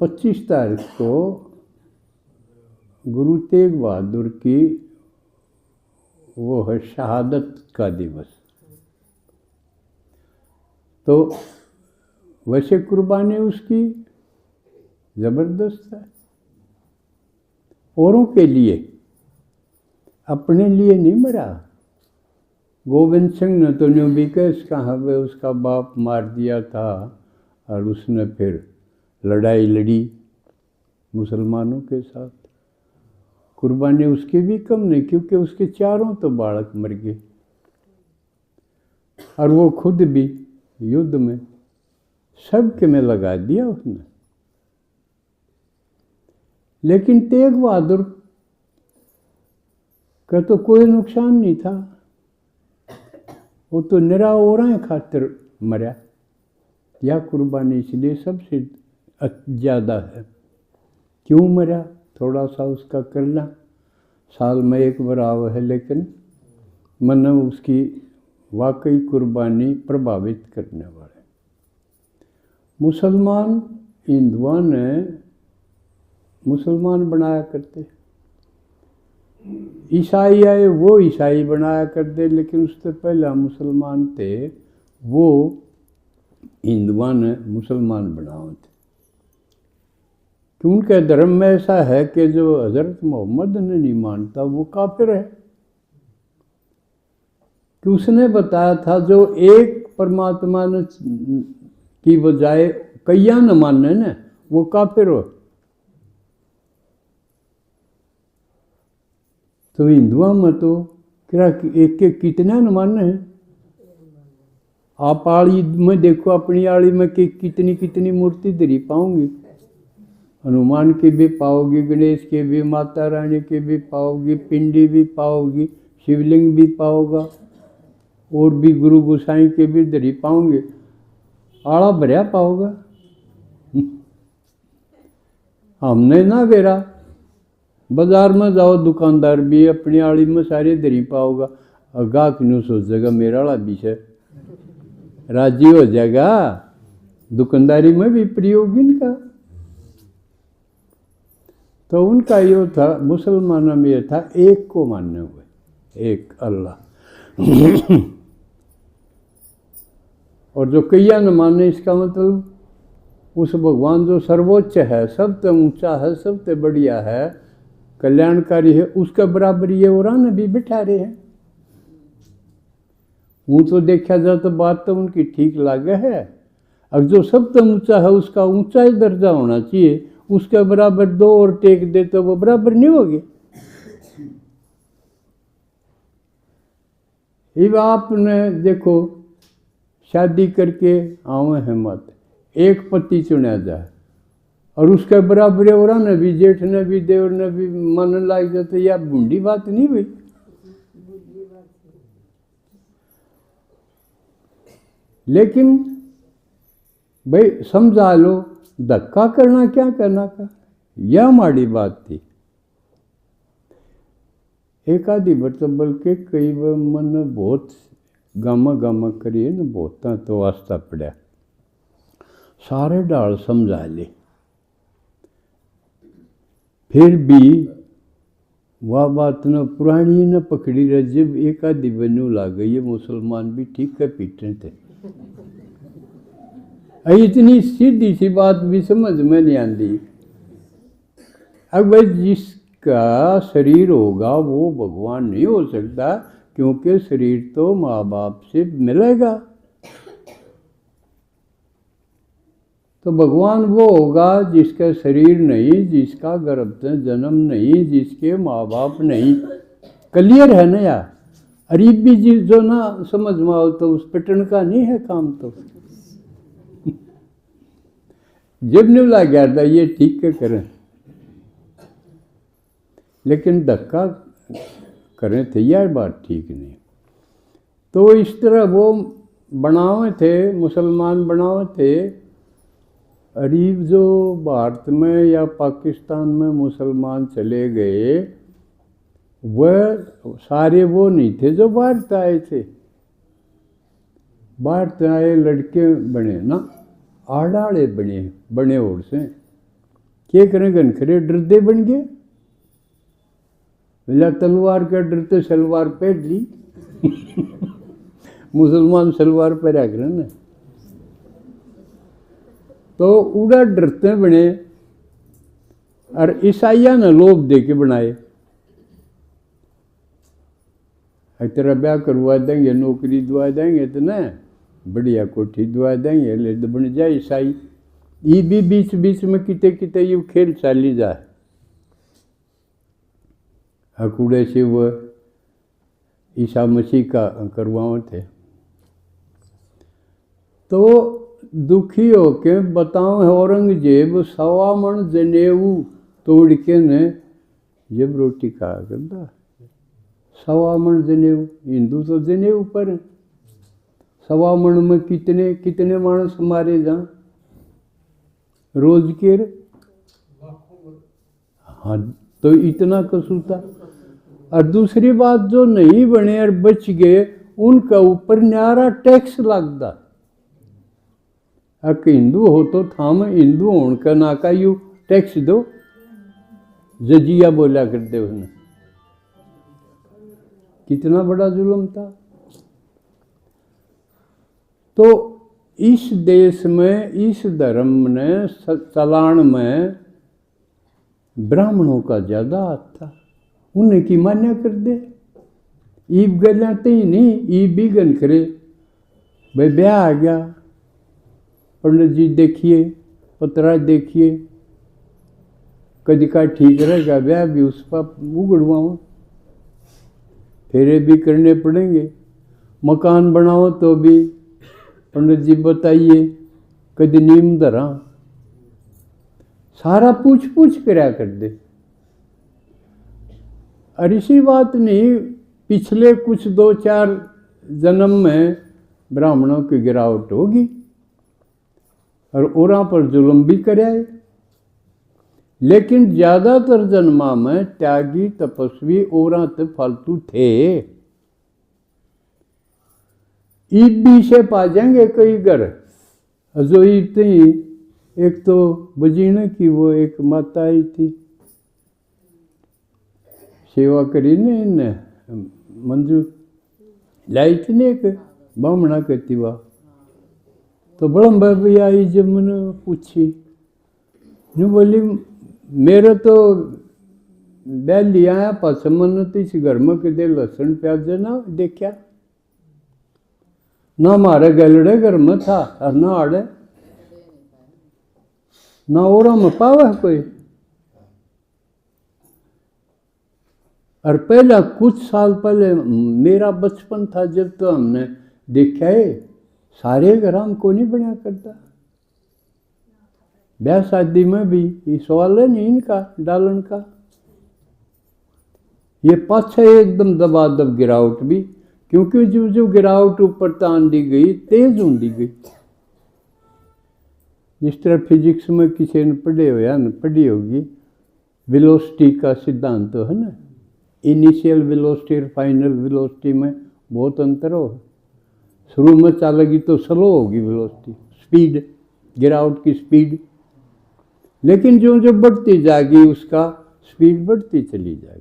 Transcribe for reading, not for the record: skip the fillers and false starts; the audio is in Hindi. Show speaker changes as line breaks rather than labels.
25 तारीख को गुरु तेग बहादुर की वो है शहादत का दिवस। तो वैसे कुर्बानी उसकी ज़बरदस्त है, औरों के लिए, अपने लिए नहीं मरा। गोविंद सिंह ने तो न्यू बिकेस कहाँ पे उसका बाप मार दिया था और उसने फिर लड़ाई लड़ी मुसलमानों के साथ। कुर्बानी उसकी भी कम नहीं, क्योंकि उसके चारों तो बालक मर गए और वो खुद भी युद्ध में सबके में लगा दिया उसने। लेकिन तेग बहादुर का तो कोई नुकसान नहीं था, वो तो निरा औरों खातिर मरा। या कुर्बानी इसलिए सबसे ज़्यादा है। क्यों मरा, थोड़ा सा उसका करना, साल में एक बार आव है, लेकिन मन उसकी वाकई कुर्बानी प्रभावित करने वाले। मुसलमान हिंदुओं ने मुसलमान बनाया करते, ईसाई आए वो ईसाई बनाया करते, लेकिन उससे पहले मुसलमान थे वो हिंदुओं ने मुसलमान बनाए थे। कि उनके धर्म में ऐसा है कि जो हज़रत मोहम्मद ने नहीं मानता वो काफिर है। कि उसने बताया था जो एक परमात्मा ने की बजाय कईया न माने न वो काफिर हो। तो हिंदुओं में तो क्या एक के कितना न माने हैं। आप आली में देखो, अपनी आली में कि कितनी कितनी मूर्ति धरी पाओगी। हनुमान की भी पाओगी, गणेश के भी, माता रानी के भी पाओगी, पिंडी भी पाओगी, शिवलिंग भी पाओगा, और भी गुरु गोसाई के भी धरी पाओगे। आड़ा भरिया पाओगा। हमने ना बेरा, बाजार में जाओ दुकानदार भी अपनी आड़ी में सारे धरी पाओगा। गाहक न्यू सोचेगा मेरा आड़ा भी है, राजी हो जाएगा। दुकानदारी में भी प्रयोग इनका। तो उनका ये था, मुसलमानों में ये था एक को मानने हुए, एक अल्लाह। और जो कईया न माने, इसका मतलब उस भगवान जो सर्वोच्च है, सबसे ऊंचा है, सबसे बढ़िया है, कल्याणकारी है, उसके बराबर ये और भी बिठा रहे हैं। वो तो देखा जाए तो बात तो उनकी ठीक लागे है। अब जो सबसे ऊंचा है उसका ऊंचा ही दर्जा होना चाहिए, उसके बराबर दो और टेक दे तो वो बराबर नहीं होगी। अब आपने देखो, शादी करके आवे हैं मत, एक पति चुना जाए और उसके बराबर और ने भी, जेठ ने भी, देवर ने भी मन लाग जाते, या बूढ़ी बात नहीं हुई। लेकिन भाई समझा लो, धक्का करना क्या करना का, यह हमारी बात थी। एक आधी बार तो बल्कि कई बार मन बहुत गामा गामा करिए न, बहुत तो वास्ता पड़ा, सारे डाल समझा ले, फिर भी वह बात न पुरानी न पकड़ी रह। जब एक आधी बनू ला गई, ये मुसलमान भी ठीक है पीटे थे। इतनी सीधी सी बात भी समझ में नहीं आती। अब भाई जिसका शरीर होगा वो भगवान नहीं हो सकता, क्योंकि शरीर तो माँ बाप से मिलेगा। तो भगवान वो होगा जिसका शरीर नहीं, जिसका गर्भ से जन्म नहीं, जिसके माँ बाप नहीं। क्लियर है ना यार। अरीब भी जिस जो ना समझ में आओ तो उस पटन का नहीं है काम। तो जब नहीं ला गया था ये ठीक है करें, लेकिन धक्का करें थे यार, बात ठीक नहीं। तो इस तरह वो बनावे थे, मुसलमान बनावे थे। अरीब जो भारत में या पाकिस्तान में मुसलमान चले गए, वह सारे वो नहीं थे जो बाहर से आए थे। बाहर से आए लड़के बने ना, आड़ाड़े बने और से। क्या करें घनखरे डरदे बन गए, बोला तलवार का डरते सलवार पहन ली। मुसलमान सलवार पहरा करें ना, तो उड़ा डरते बने और ईसाइया ने लोभ दे के बनाए। तेरा ब्याह करवा देंगे, नौकरी दुआ देंगे, तो ना बढ़िया कोठी दुआ देंगे, ले तो बन जाए ईसाई। ये भी बीच बीच में किते किते ये खेल चाली जाए, हकूड़े से वो ईसा मसीह का करवाओ थे। तो दुखी होके बताओ औरंगजेब 1.25 मन जनेऊ तोड़ के ने जब रोटी खा करता। 1.25 मन जनेऊ, हिंदू तो जनेऊ पर 1.25 मन में कितने कितने मानस मारे जा रोज के। हाँ, तो इतना कसूता। और दूसरी बात, जो नहीं बने और बच गए उनका ऊपर न्यारा टैक्स लगता। अगर हिंदू हो तो थाम हिंदू होने का ना का यू टैक्स दो, जजिया बोला करते उन्हें। कितना बड़ा जुल्म था। तो इस देश में, इस धर्म ने चलान में ब्राह्मणों का ज़्यादा हाथ था, उन्हें की मान्या कर दे। ईब गलाते ही नहीं, ईब भी गन करे भाई ब्याह आ गया, पंडित जी देखिए, पतरा देखिए, कभी का ठीक रहेगा ब्याह भी उस पर उगड़वाओ, फेरे भी करने पड़ेंगे। मकान बनाओ तो भी पंडित जी बताइए कभी नीम धरा, सारा पूछ पूछ कराया कर दे। और इसी बात नहीं, पिछले कुछ 2-4 जन्म में ब्राह्मणों की गिरावट होगी और औरा पर जुल्म भी कराए। लेकिन ज़्यादातर जन्मा में त्यागी तपस्वी औरा तो फालतू थे। ईद भी से पा जाएंगे कई घर, जो इतनी, एक तो बजीने की वो एक माता आई थी, सेवा करी ने इन मंजू लाई थी ने एक बामणा कहती वाह। तो बड़ा बाबी आई, जब मैंने पूछी, यूँ बोली मेरे तो बैल लिया है पसमन तो इस घर में कदे लहसुन प्याज ना देखा ना, हमारे गलड़े घर में था और ना आड़े ना और में पावा कोई। और पहला कुछ साल पहले मेरा बचपन था जब, तो हमने देखा है सारे घर हम को नहीं बना करता। ब्याह शादी में भी ये सवाल है नहीं इनका डालन का। ये पाछे एकदम दबादब गिरावट भी, क्योंकि जो जो गिरावट ऊपर तान दी गई तेज होंदी गई। जिस तरह फिजिक्स में किसी ने पढ़ी होगी, वेलोसिटी का सिद्धांत तो है ना, इनिशियल वेलोसिटी और फाइनल वेलोसिटी में बहुत अंतर हो। शुरू में चलेगी तो स्लो होगी वेलोसिटी, स्पीड, गिरावट की स्पीड, लेकिन जो जो बढ़ती जाएगी उसका स्पीड बढ़ती चली जाएगी।